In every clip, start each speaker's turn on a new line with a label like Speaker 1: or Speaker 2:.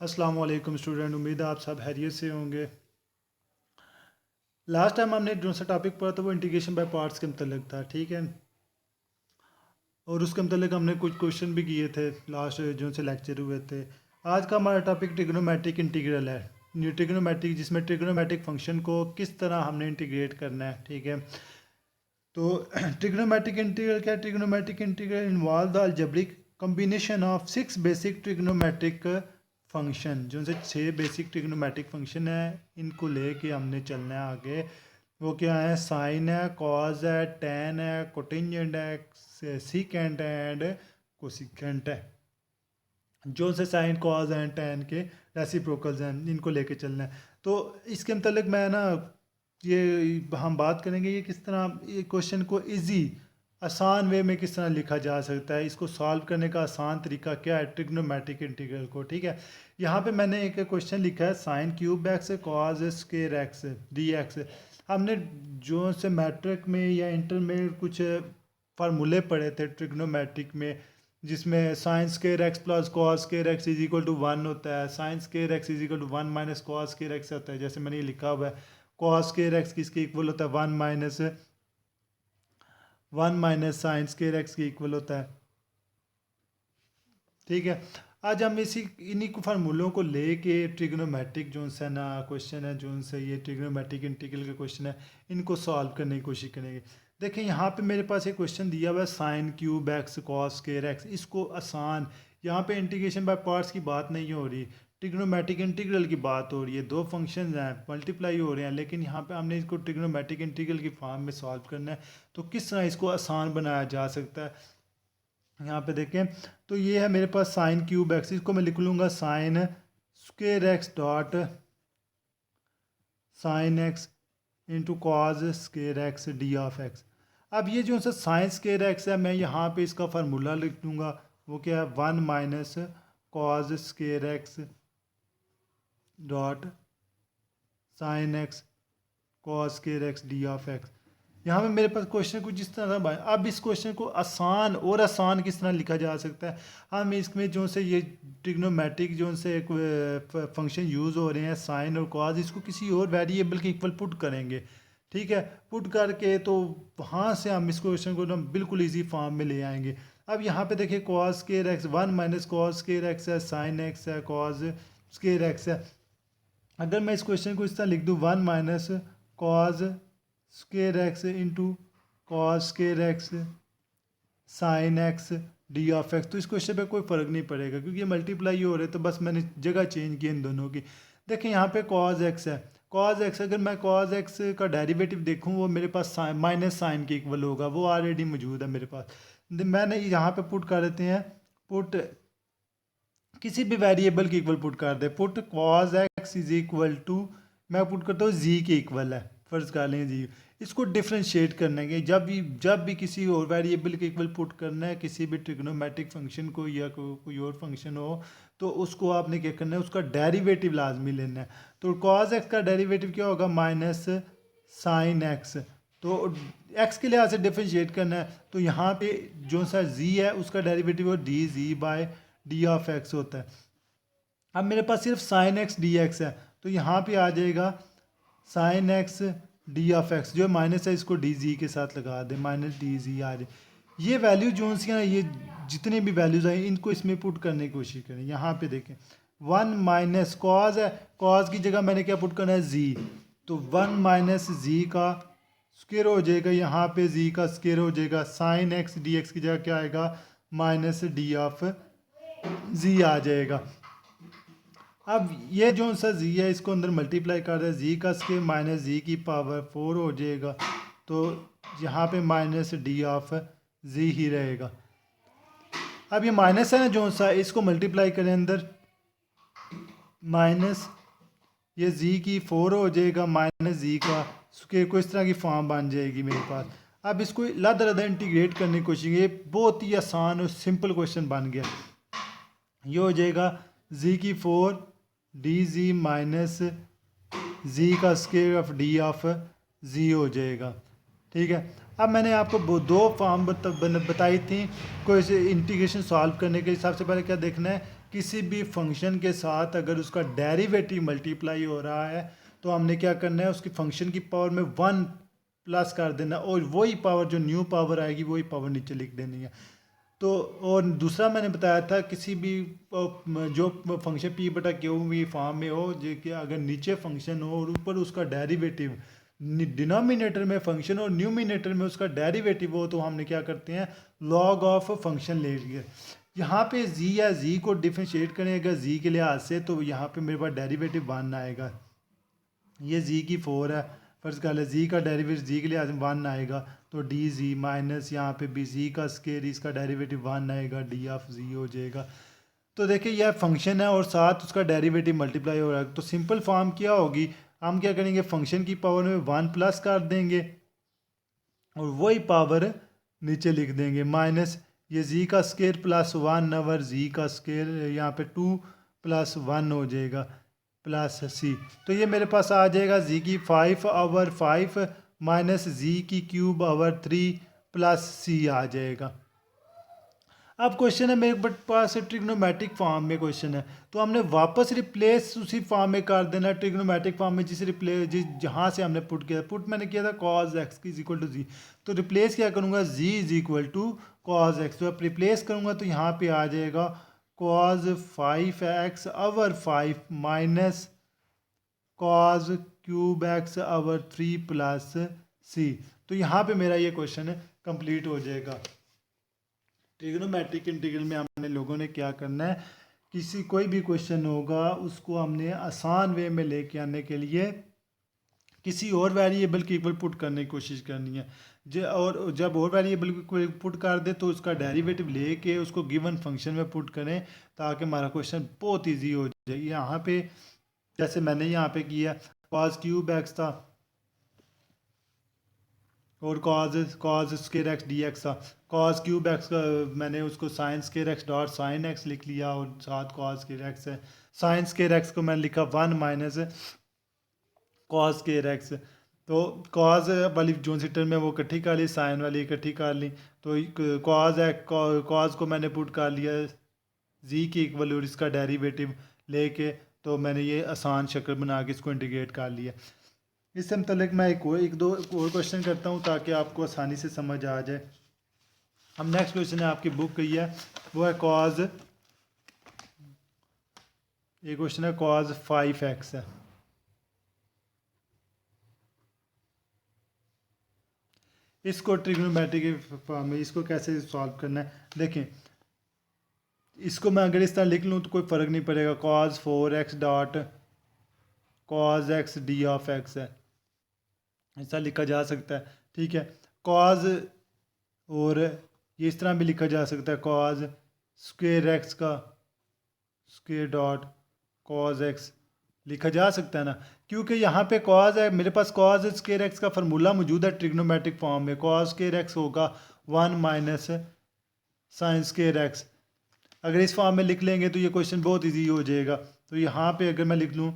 Speaker 1: अस्सलाम वालेकुम स्टूडेंट, उम्मीद है आप सब हैरियत से होंगे। लास्ट टाइम हमने जो सा टॉपिक पढ़ा था वो इंटीग्रेशन बाय पार्ट्स के मतलब था, ठीक है। और उसके मतलब हमने कुछ क्वेश्चन भी किए थे लास्ट जो से लेक्चर हुए थे। आज का हमारा टॉपिक ट्रिग्नोमेट्रिक इंटीग्रल है। ट्रिग्नोमेट्रिक, जिसमें ट्रिग्नोमेट्रिक फंक्शन को किस तरह हमने इंटीग्रेट करना है, ठीक है। तो ट्रिग्नोमेट्रिक इंटीग्रल क्या है? Trigonometric integral involve the algebraic combination of 6 basic trigonometric function. जो से 6 बेसिक ट्रिग्नोमेट्रिक फंक्शन है, इनको लेके हमने चलना है आगे। वो क्या है? साइन है, कॉज है, टैन है, कोटेंजेंट है, सीकेंट एंड कोसिकेंट है। जो से साइन कॉज एंड टैन के रेसिप्रोकल्स हैं, इनको लेके चलना है। तो इसके मतलब मैं ना ये हम बात करेंगे ये किस तरह ये क्वेश्चन को इजी आसान वे में किस तरह लिखा जा सकता है, इसको सॉल्व करने का आसान तरीका क्या है ट्रिग्नोमेट्रिक इंटीग्रल को, ठीक है। यहाँ पे मैंने एक क्वेश्चन लिखा है sign cube x cos square x D x. हमने जो से मैट्रिक में या इंटर में कुछ फार्मूले पढ़े थे ट्रिग्नोमेट्रिक में, जिसमें sine square x plus cos square x is equal to 1 होता है, sine square x is equal to 1 minus cos square x होता है। जैसे मैंने ये लिखा हुआ है, कॉस स्क्वायर एक्स किसके इक्वल होता है? 1 माइनस साइन स्क्वायर एक्स के इक्वल होता है, ठीक है। आज हम इन्हीं को फार्मूलों को लेके ट्रिग्नोमेट्रिक जो है ना क्वेश्चन है, जो से ये ट्रिग्नोमेट्रिक इंटीग्रल के क्वेश्चन है, इनको सॉल्व करने की कोशिश करेंगे। देखें यहाँ पे मेरे पास एक क्वेश्चन दिया हुआ है sign cube x cos square x. इसको आसान, यहाँ पे इंटीग्रेशन बाय पार्ट्स की बात नहीं हो रही, ट्रिग्नोमेट्रिक इंटीग्रल की बात हो रही है। दो फंक्शंस हैं, मल्टीप्लाई हो रहे हैं, लेकिन यहाँ पे हमने इसको ट्रिग्नोमेट्रिक इंटीग्रल की फॉर्म में सॉल्व करना है। तो किस तरह इसको आसान बनाया जा सकता है, यहाँ पे देखें। तो ये है मेरे पास साइन क्यूब एक्स, इसको मैं लिख लूँगा sign square x dot sine x into cos square x D of x. अब ये जो सा साइन स्क्वायर एक्स है, मैं यहाँ पे इसका फार्मूला लिख दूँगा। वो क्या है? 1 minus cos square x dot sine x cos square x D of x. यहाँ पे मेरे पास क्वेश्चन कुछ इस तरह था। अब इस क्वेश्चन को आसान और आसान किस तरह लिखा जा सकता है? हम इसमें जो से ये ट्रिग्नोमेट्रिक जो से एक फंक्शन यूज़ हो रहे हैं साइन और कॉस, इसको किसी और वेरिएबल के इक्वल पुट करेंगे, ठीक है। पुट करके तो वहाँ से हम इस क्वेश्चन को ना बिल्कुल ईजी फॉर्म में ले आएंगे। अब यहाँ पे देखिए cos square x 1 minus cos square x है, साइन एक्स है, कॉस स्क्वायर एक्स है। अगर मैं इस क्वेश्चन को इस तरह लिख दूँ 1 minus cos square x into cos square x sine x D of x, तो इस क्वेश्चन पे कोई फ़र्क नहीं पड़ेगा क्योंकि ये मल्टीप्लाई हो रहे, तो बस मैंने जगह चेंज की इन दोनों की। देखें यहाँ पे कॉस एक्स है, कॉस एक्स अगर मैं कॉस एक्स का डेरिवेटिव देखूँ वो मेरे पास माइनस साइन के इक्वल होगा, वो ऑलरेडी मौजूद है मेरे पास। मैंने यहाँ पे पुट कर देते हैं, पुट किसी भी वेरिएबल के इक्वल पुट कर दे, put cos x is equal to, मैं पुट करता हूँ जी के इक्वल है, फ़र्ज़ कर लें जी। इसको डिफ्रेंशिएट करने के जब भी किसी और वेरिएबल के इक्वल पुट करना है, किसी भी ट्रिग्नोमेट्रिक फंक्शन को या कोई और फंक्शन हो, तो उसको आपने क्या करना है, उसका डेरिवेटिव लाजमी लेना है। तो कॉस एक्स का डेरिवेटिव क्या होगा? Minus sine x. तो एक्स के लिहाज से डिफ्रेंशिएट करना है, तो यहाँ पे जो सा जी है उसका डेरिवेटिव हो d g by d of x होता है। अब मेरे पास सिर्फ साइन एक्स डी एक्स है, तो यहाँ पे आ जाएगा sine x D of x, जो माइनस है इसको डी जी के साथ लगा दे, माइनस डी जी आ जाए। ये वैल्यू जो सी है, ये जितने भी वैल्यूज़ आए इनको इसमें पुट करने की कोशिश करें। यहाँ पे देखें 1 माइनस कॉज है, कॉज की जगह मैंने क्या पुट करना है? जी। तो 1 माइनस जी का स्क्वायर हो जाएगा, यहाँ पे जी का स्क्वायर हो जाएगा, साइन एक्स डी एक्स की जगह क्या आएगा? माइनस डी ऑफ जी आ जाएगा। अब ये जो सा जी है इसको अंदर मल्टीप्लाई कर दे, जी का स्क्वायर माइनस जी की पावर 4 हो जाएगा, तो यहाँ पे माइनस डी ऑफ जी ही रहेगा। अब ये माइनस है ना जो सा, इसको मल्टीप्लाई करें अंदर, माइनस ये जी की 4 हो जाएगा, माइनस जी का स्क्वायर को इस तरह की फॉर्म बन जाएगी मेरे पास। अब इसको लदा इंटीग्रेट करने की कोशिश, ये बहुत ही आसान और सिंपल क्वेश्चन बन गया। ये हो जाएगा जी की 4 डी जी माइनस जी का स्क्वायर ऑफ डी ऑफ जी हो जाएगा, ठीक है। अब मैंने आपको दो फॉर्म बताई थी कोई से इंटीग्रेशन सॉल्व करने के लिए। सबसे पहले क्या देखना है, किसी भी फंक्शन के साथ अगर उसका डेरिवेटिव मल्टीप्लाई हो रहा है तो हमने क्या करना है, उसकी फंक्शन की पावर में 1 प्लस कर देना और वही पावर जो न्यू पावर आएगी वही पावर नीचे लिख देनी है। तो और दूसरा मैंने बताया था किसी भी जो फंक्शन पी बटा क्यू भी फॉर्म में हो, जो कि अगर नीचे फंक्शन हो और ऊपर उसका डेरिवेटिव, डिनोमिनेटर में फंक्शन और न्यूमिनेटर में उसका डेरिवेटिव हो, तो हमने क्या करते हैं, लॉग ऑफ फंक्शन ले लिए। यहाँ पे जी या जी को डिफ्रेंशिएट करेंगे जी के लिहाज से, तो यहाँ पे मेरे पास डेरिवेटिव 1 आएगा। ये जी की 4 है, फर्ज कर ले जी का डेरिवेटिव जी के लिए 1 आएगा, तो डी जी माइनस यहाँ पे भी जी का स्केयर, इसका डेरिवेटिव 1 आएगा, डी ऑफ जी हो जाएगा। तो देखिए यह फंक्शन है और साथ उसका डेरिवेटिव मल्टीप्लाई हो रहा है, तो सिंपल फॉर्म क्या होगी, हम क्या करेंगे, फंक्शन की पावर में 1 प्लस कर देंगे और वही पावर नीचे लिख देंगे, माइनस ये जी का स्केयर प्लस 1 ओवर जी का स्केयर, यहाँ पे 2 प्लस 1 हो जाएगा प्लस सी। तो ये मेरे पास आ जाएगा जी की 5 ओवर 5 माइनस जी की क्यूब ओवर 3 प्लस सी आ जाएगा। अब क्वेश्चन है मेरे पास ट्रिग्नोमेट्रिक फॉर्म में क्वेश्चन है, तो हमने वापस रिप्लेस उसी फॉर्म में कर देना ट्रिग्नोमेट्रिक फॉर्म में, जिस जहाँ से हमने पुट किया, पुट मैंने किया था कॉज एक्स की इज इक्वल टू जी, तो रिप्लेस क्या करूँगा, g is equal to cos x. तो अब रिप्लेस करूँगा तो यहाँ पे आ जाएगा cos 5x over 5 minus cos cube x over 3 plus c. तो यहाँ पे मेरा ये क्वेश्चन कंप्लीट हो जाएगा। ट्रिग्नोमेट्रिक इंटीग्रल में हमने लोगों ने क्या करना है, किसी कोई भी क्वेश्चन होगा उसको हमने आसान वे में लेके आने के लिए किसी और वेरिएबल की इक्वल पुट करने की कोशिश करनी है। और जब और वेरिएबल को पुट कर दे तो उसका डेरिवेटिव लेके उसको गिवन फंक्शन में पुट करें, ताकि हमारा क्वेश्चन बहुत ईजी हो जाए। यहाँ पे जैसे मैंने यहाँ पे किया, कॉज क्यूब एक्स था और cause square x D x था, कॉज क्यूब एक्स का मैंने उसको sine square x dot sine x लिख लिया और साथ कॉज स्केयर एक्स है, साइन स्केयर एक्स को मैंने लिखा 1 माइनस कॉज स्केयर एक्स। तो कॉज वाली जो सी टर्म है वो इकट्ठी कर ली, साइन वाली इकट्ठी कर ली, तो कॉज को मैंने पुट कर लिया जी की इक्वल और इसका डेरिवेटिव लेके, तो मैंने ये आसान शक्ल बना के इसको इंटीग्रेट कर लिया। इससे मतलब मैं एक दो और क्वेश्चन करता हूँ ताकि आपको आसानी से समझ आ जाए। हम नेक्स्ट क्वेश्चन है आपकी बुक की है, वो है कॉज, ये क्वेश्चन है कॉज 5x है। इसको ट्रिग्नोमेट्रिक फॉर्म में इसको कैसे सॉल्व करना है, देखें इसको मैं अगर इस तरह लिख लूँ तो कोई फ़र्क नहीं पड़ेगा, cause 4x dot cos x D of x है, ऐसा लिखा जा सकता है, ठीक है। कॉज और ये इस तरह भी लिखा जा सकता है, कॉज स्क्वेयर एक्स का स्क्वेयर डॉट कॉज एक्स लिखा जा सकता है ना, क्योंकि यहाँ पे कॉज है, मेरे पास कॉज स्क्वेयर एक्स का फार्मूला मौजूद है ट्रिग्नोमेट्रिक फॉर्म में, कॉज स्क्वेयर एक्स होगा 1 माइनस साइन स्क्वेयर एक्स। अगर इस फॉर्म में लिख लेंगे तो ये क्वेश्चन बहुत इजी हो जाएगा। तो यहाँ पे अगर मैं लिख लूँ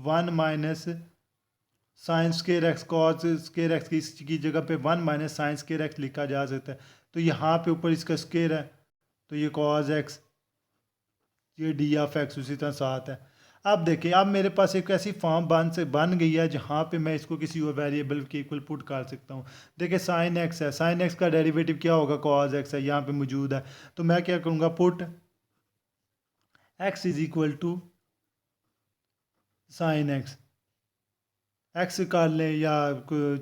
Speaker 1: 1 minus sine square x, cause square x की जगह पे 1 माइनस साइन स्क्वेयर एक्स लिखा जा सकता है, तो यहाँ पे ऊपर इसका स्क्वेयर है, तो ये कॉज एक्स, ये डी ऑफ एक्स उसी तरह साथ है। अब देखिए अब मेरे पास एक ऐसी फॉर्म बन गई है जहाँ पे मैं इसको किसी और वेरिएबल के इक्वल पुट कर सकता हूँ। देखिए साइन एक्स है, साइन एक्स का डेरिवेटिव क्या होगा, कॉज एक्स है, यहाँ पे मौजूद है, तो मैं क्या करूँगा, put x is equal to sine x, x कर लें या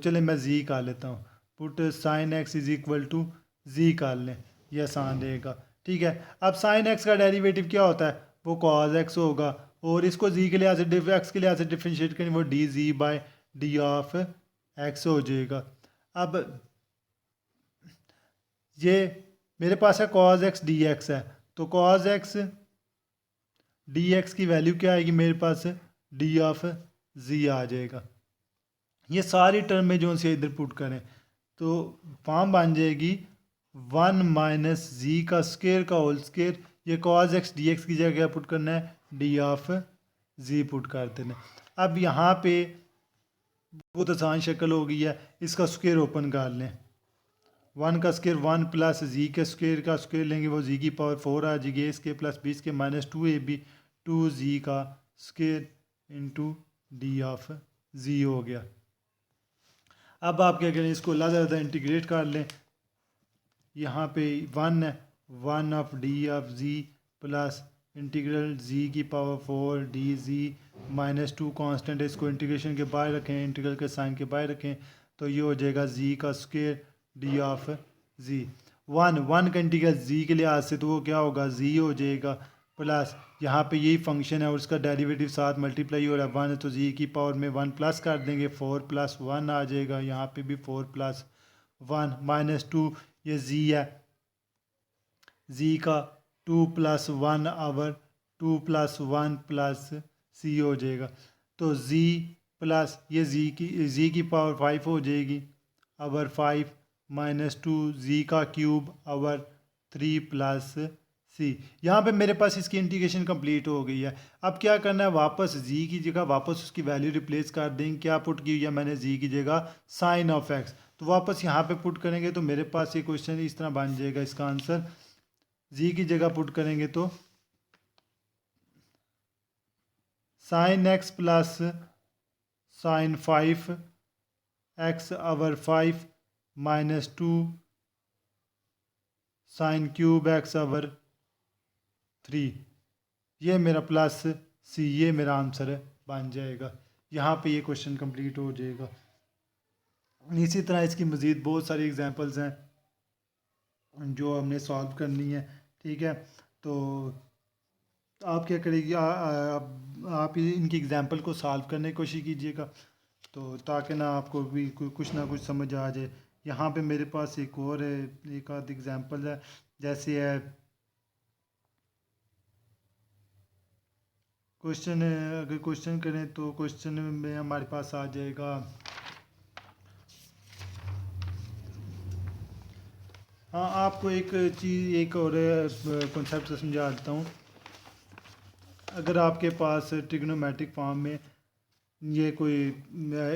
Speaker 1: चले मैं जी कर लेता हूँ, put sine x is equal to g कर लें, ये आसान रहेगा, ठीक है। अब साइन एक्स का डेरिवेटिव क्या होता है, वो कॉज एक्स होगा और इसको जी के लिहाज से एक्स के लिहाज से डिफ्रेंशिएट करें, वो d g by d of x हो जाएगा। अब ये मेरे पास है कॉज एक्स डी एक्स है, तो कॉज एक्स डी एक्स की वैल्यू क्या आएगी मेरे पास, डी ऑफ जी आ जाएगा। ये सारी टर्म में जो से इधर पुट करें तो फॉर्म बन जाएगी 1 माइनस जी का स्केयर का होल स्केयर, ये कॉज एक्स डी एक्स की जगह क्या पुट करना है, डी ऑफ जी पुट कर देना। अब यहाँ पे बहुत आसान शक्ल हो गई है, इसका स्क्वेयर ओपन कर लें, 1 का स्क्वायर 1 प्लस जी के स्क्वायर का स्क्वायर लेंगे वो जी की पावर 4 आ जाएगी, ए square plus B square minus 2ab 2 जी का स्क्वायर इंटू डी ऑफ जी हो गया। अब आप क्या करें, इसको अलग इंटीग्रेट कर लें। यहाँ पे 1 है, 1 of d of g plus integral g की power 4 d g minus 2 constant है, इसको इंटीग्रेशन के बाहर रखें, इंटीग्रल के साइन के बाहर रखें, तो ये हो जाएगा जी का स्क्वायर डी ऑफ जी। 1 का इंटीग्रल जी के लिहाज से तो वो क्या होगा, जी हो जाएगा, प्लस यहाँ पे यही फंक्शन है और उसका डेरिवेटिव साथ मल्टीप्लाई हो रहा है 1 है, तो जी की पावर में 1 प्लस कर देंगे, 4 प्लस 1 आ जाएगा, यहाँ पे भी 4 प्लस 1 माइनस 2, ये जी है, जी का 2 प्लस 1 आवर 2 प्लस 1 प्लस सी हो जाएगा, तो जी प्लस ये जी की पावर 5 हो जाएगी, आवर 5 माइनस 2 जी का क्यूब आवर 3 प्लस सी। यहाँ पे मेरे पास इसकी इंटीग्रेशन कंप्लीट हो गई है। अब क्या करना है, वापस जी की जगह वापस उसकी वैल्यू रिप्लेस कर देंगे। क्या पुट की हुई है मैंने, जी की जगह साइन ऑफ एक्स, तो वापस यहाँ पे पुट करेंगे तो मेरे पास ये क्वेश्चन इस तरह बन जाएगा। इसका आंसर जी की जगह पुट करेंगे तो sine x plus sine 5 x over 5 minus 2 sine cube x over 3, ये मेरा प्लस सी, ये मेरा आंसर बन जाएगा। यहाँ पे ये क्वेश्चन कंप्लीट हो जाएगा। इसी तरह इसकी मज़ीद बहुत सारी एग्जांपल्स हैं जो हमने सॉल्व करनी है, ठीक है। तो आप क्या करेगी, आप इनकी एग्जांपल को सॉल्व करने की कोशिश कीजिएगा, तो ताकि ना आपको भी कुछ ना कुछ समझ आ जाए। यहाँ पे मेरे पास एक और है, एक आध एग्जांपल है, जैसे है क्वेश्चन, अगर क्वेश्चन करें तो क्वेश्चन में हमारे पास आ जाएगा, हाँ आपको एक चीज़ एक और कॉन्सेप्ट समझा देता हूँ। अगर आपके पास ट्रिग्नोमेट्रिक फॉर्म में ये कोई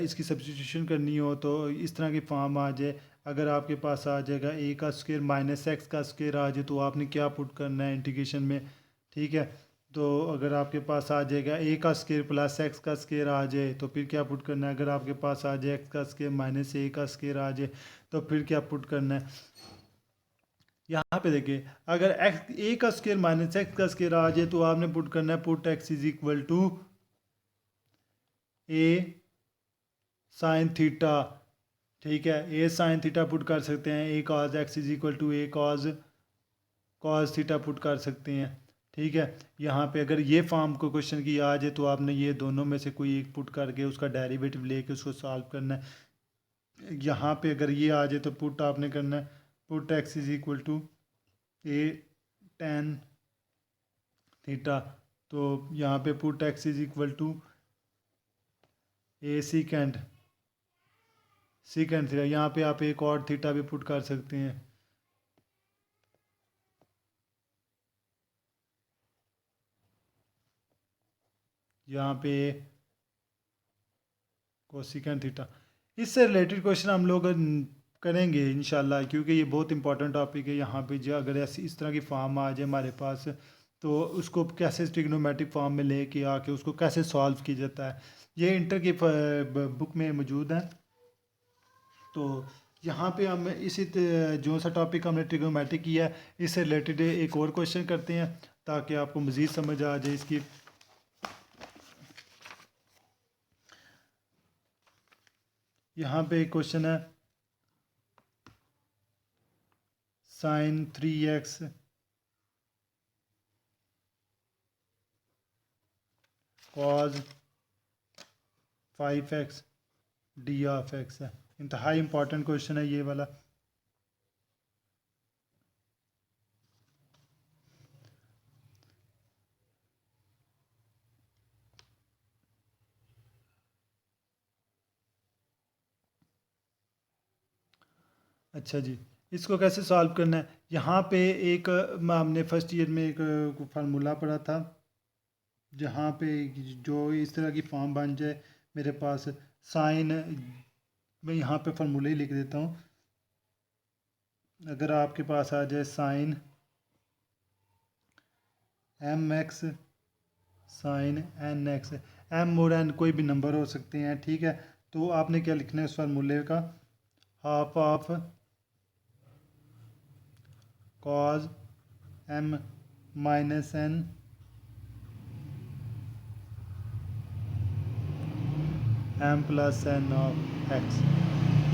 Speaker 1: इसकी सब्स्टिट्यूशन करनी हो तो इस तरह की फॉर्म आ जाए। अगर आपके पास आ जाएगा ए का स्क्वायर माइनस एक्स का स्क्वायर आ जाए तो आपने क्या पुट करना है इंटीग्रेशन में, ठीक है। तो अगर आपके पास आ जाएगा ए का स्क्वायर प्लस एक्स का स्क्वायर आ जाए तो फिर क्या पुट करना है। अगर आपके पास आ जाए एक्स का स्क्वायर माइनस ए का स्क्वायर आ जाए तो फिर क्या पुट करना है। यहाँ पे देखिए, अगर एक्स ए का स्क्वायर माइनस एक्स का स्क्वायर आ जाए तो आपने पुट करना है put x is equal to a sine theta, ठीक है। ए साइन थीटा पुट कर सकते हैं, a cos x is equal to a cos cos theta put कर सकते हैं, ठीक है। यहाँ पे अगर ये फॉर्म को क्वेश्चन की आ जाए तो आपने ये दोनों में से कोई एक पुट करके उसका डेरिवेटिव लेके उसको सॉल्व करना है। यहाँ पे अगर ये आ जाए तो पुट आपने करना है put x is equal to a tan theta, तो यहाँ पे put x is equal to a secant theta, यहाँ पे आप एक और थीटा भी पुट कर सकते हैं। यहाँ पे कोसिकेंड थीटा, इससे रिलेटेड क्वेश्चन हम लोग करेंगे इंशाल्लाह, क्योंकि ये बहुत इंपॉर्टेंट टॉपिक है। यहाँ पे जो अगर ऐसी इस तरह की फॉर्म आ जाए हमारे पास तो उसको कैसे ट्रिग्नोमेट्रिक फॉर्म में लेके आके उसको कैसे सॉल्व किया जाता है, ये इंटर की बुक में मौजूद है। तो यहाँ पे हम जो सा टॉपिक हमने ट्रिग्नोमेट्रिक किया है इससे रिलेटेड एक और क्वेश्चन करते हैं ताकि आपको मज़ीद समझ आ जाए इसकी। यहाँ पे एक क्वेश्चन है sine 3x cos 5x d of x है। इंतहाई इंपॉर्टेंट क्वेश्चन है ये वाला। अच्छा जी, इसको कैसे सॉल्व करना है। यहाँ पे एक हमने फर्स्ट ईयर में एक फार्मूला पढ़ा था जहाँ पे जो इस तरह की फॉर्म बन जाए मेरे पास, साइन, मैं यहाँ पे फार्मूला ही लिख देता हूँ, अगर आपके पास आ जाए sine m x sine n x, m और एन कोई भी नंबर हो सकते हैं, ठीक है। तो आपने क्या लिखना है उस फार्मूले का, half of cos m minus n m plus n of x,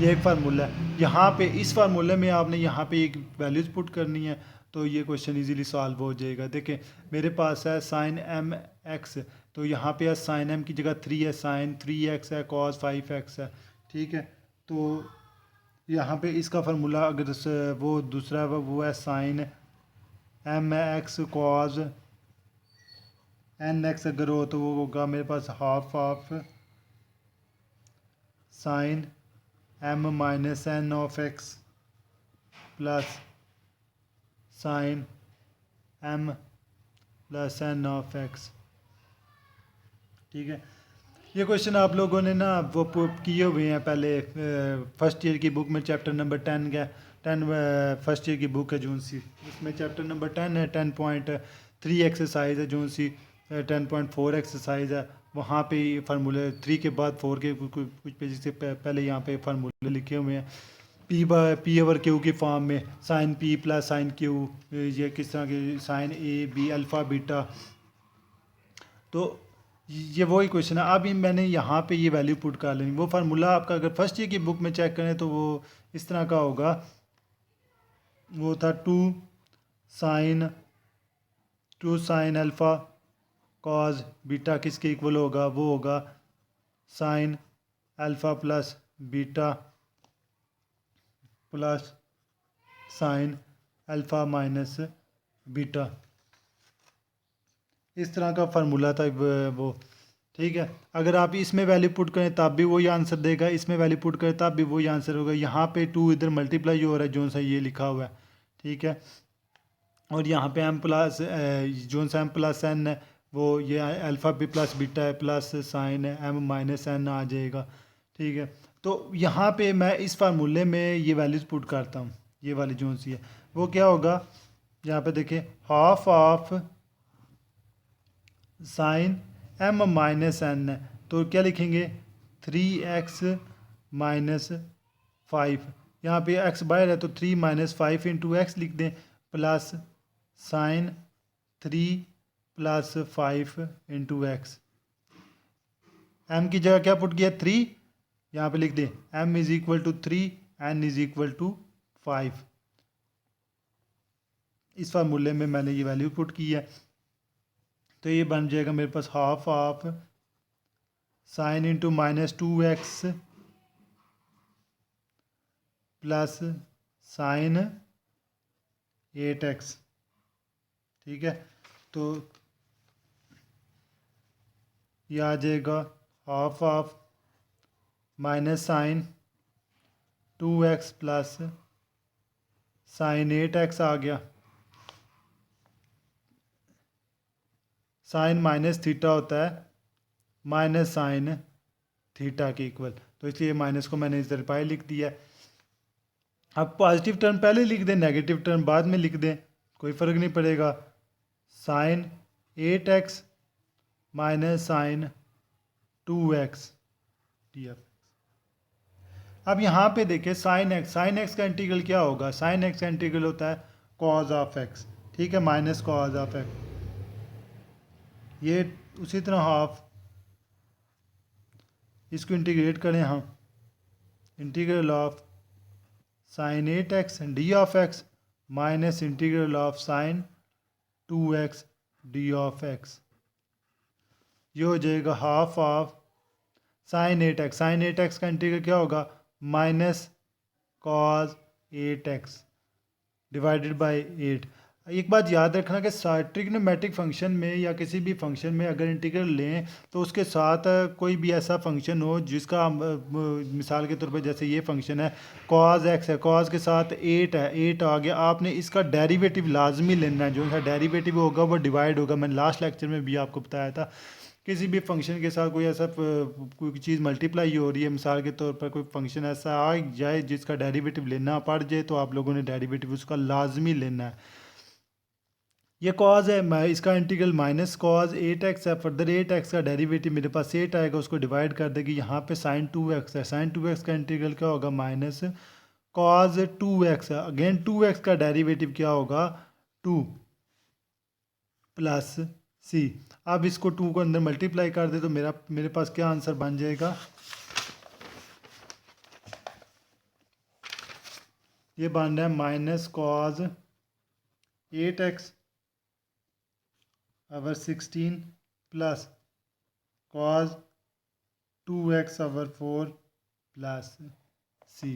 Speaker 1: ये एक फार्मूला है। यहाँ पे इस फार्मूले में आपने यहाँ पे एक वैल्यूज पुट करनी है, तो ये क्वेश्चन इजीली सॉल्व हो जाएगा। देखें मेरे पास है साइन एम एक्स, तो यहाँ पे है साइन एम की जगह 3 है, साइन 3x है, कॉस 5x है, ठीक है। तो यहाँ पे इसका फार्मूला अगर वो दूसरा वो है sine m x cos n x, अगर हो तो वो होगा मेरे पास half of sine m minus n of x plus sine m plus n of x, ठीक है। ये क्वेश्चन आप लोगों ने ना वो किए हुए हैं पहले, फर्स्ट ईयर की बुक में चैप्टर नंबर 10 का 10 फर्स्ट ईयर की बुक है जो सी, उसमें चैप्टर नंबर 10 है, 10.3 एक्सरसाइज है जो सी, 10.4 एक्सरसाइज है। वहाँ पे फार्मूले 3 के बाद 4 के कुछ पेज से पहले यहाँ पे फार्मूले लिखे हुए हैं, पी ओवर क्यू की फॉर्म में, sine p plus sine q, ये किस तरह के sine A B alpha beta. तो ये वही क्वेश्चन है। अभी मैंने यहाँ पे ये वैल्यू पुट कर लेनी, वो फार्मूला आपका अगर फर्स्ट ईयर की बुक में चेक करें तो वो इस तरह का होगा, वो था two sine alpha cos beta किसके इक्वल होगा, वो होगा sine alpha plus beta plus sine alpha minus beta. इस तरह का फार्मूला था वो, ठीक है। अगर आप इसमें वैल्यू पुट करें तब भी वही आंसर देगा, इसमें वैल्यू पुट करें तब भी वही आंसर होगा। यहाँ पे 2 इधर मल्टीप्लाई हो रहा है जो सा ये लिखा हुआ है, ठीक है। और यहाँ पे एम प्लस जो सा एम प्लस एन है वो ये अल्फ़ा बी प्लस बीटा है प्लस साइन है एम माइनस एन आ जाएगा, ठीक है। तो यहाँ पे मैं इस फार्मूले में ये वैल्यूज़ पुट करता हूँ, ये वाली जो सी है वो क्या होगा, यहाँ पे देखिए half of sine m minus n है, तो क्या लिखेंगे 3x माइनस 5, यहाँ पे x बाहर है तो 3 माइनस 5 इंटू एक्स लिख दें, plus sine 3 plus 5 into x. M की जगह क्या पुट किया 3, यहाँ पे लिख दें m is equal to 3 n is equal to 5। इस फार्मूले में मैंने ये वैल्यू पुट की है, तो ये बन जाएगा मेरे पास half of sine into minus 2x plus sine 8x, ठीक है। तो ये आ जाएगा half of minus sine 2x plus sine 8x आ गया, साइन माइनस थीटा होता है माइनस साइन थीटा के इक्वल, तो इसलिए माइनस को मैंने इधर पाई लिख दिया है। अब पॉजिटिव टर्म पहले लिख दें, नेगेटिव टर्म बाद में लिख दें, कोई फ़र्क नहीं पड़ेगा। Sine 8x minus sine 2x d f. अब यहाँ पे देखें साइन एक्स का इंटीग्रल क्या होगा, साइन एक्स का इंटीग्रल होता है कॉज ऑफ एक्स, ठीक है, माइनस कॉज ऑफ एक्स। ये उसी तरह हाफ, इसको इंटीग्रेट करें हम, integral of sine 8x D of x minus integral of sine 2x D of x, ये हो जाएगा half of sign 8x। Sign 8x का इंटीग्रल क्या होगा, minus cos 8x divided by 8। एक बात याद रखना कि ट्रिग्नोमेट्रिक फंक्शन में या किसी भी फंक्शन में अगर इंटीग्रल लें तो उसके साथ कोई भी ऐसा फंक्शन हो जिसका मिसाल के तौर पे जैसे ये फंक्शन है कॉज एक्स है, कॉज के साथ 8 है, 8 आ गया, आपने इसका डेरिवेटिव लाजमी लेना है, जो सा डेरिवेटिव होगा वो डिवाइड होगा। मैंने लास्ट लेक्चर में भी आपको बताया था किसी भी फंक्शन के साथ कोई ऐसा कोई चीज़ मल्टीप्लाई हो रही है, मिसाल के तौर पर कोई फंक्शन ऐसा आ जाए जिसका डेरिवेटिव लेना पड़ जाए, तो आप लोगों ने डेरिवेटिव उसका लाजमी लेना है। ये कॉज है, मैं इसका इंटीग्रल माइनस कॉज 8x है, फर्दर 8x का डेरिवेटिव मेरे पास 8 आएगा, उसको डिवाइड कर देगी, यहाँ पे साइन 2x है, साइन 2x का इंटीग्रल क्या होगा, माइनस कॉज 2x है, अगेन 2x का डेरिवेटिव क्या होगा, 2 प्लस सी। अब इसको 2 को अंदर मल्टीप्लाई कर दे तो मेरे पास क्या आंसर बन जाएगा, ये बन रहा है minus cos 8x over 16 plus cos 2x over 4 plus c.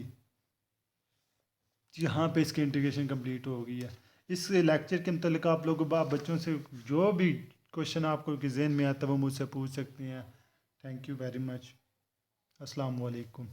Speaker 1: यहाँ पे इसकी इंटीग्रेशन कंप्लीट हो गई है। इस लेक्चर के मतलब आप लोग बच्चों से जो भी क्वेश्चन आपको के जहन में आता है वो मुझसे पूछ सकते हैं। Thank you very much. अस्सलाम वालेकुम।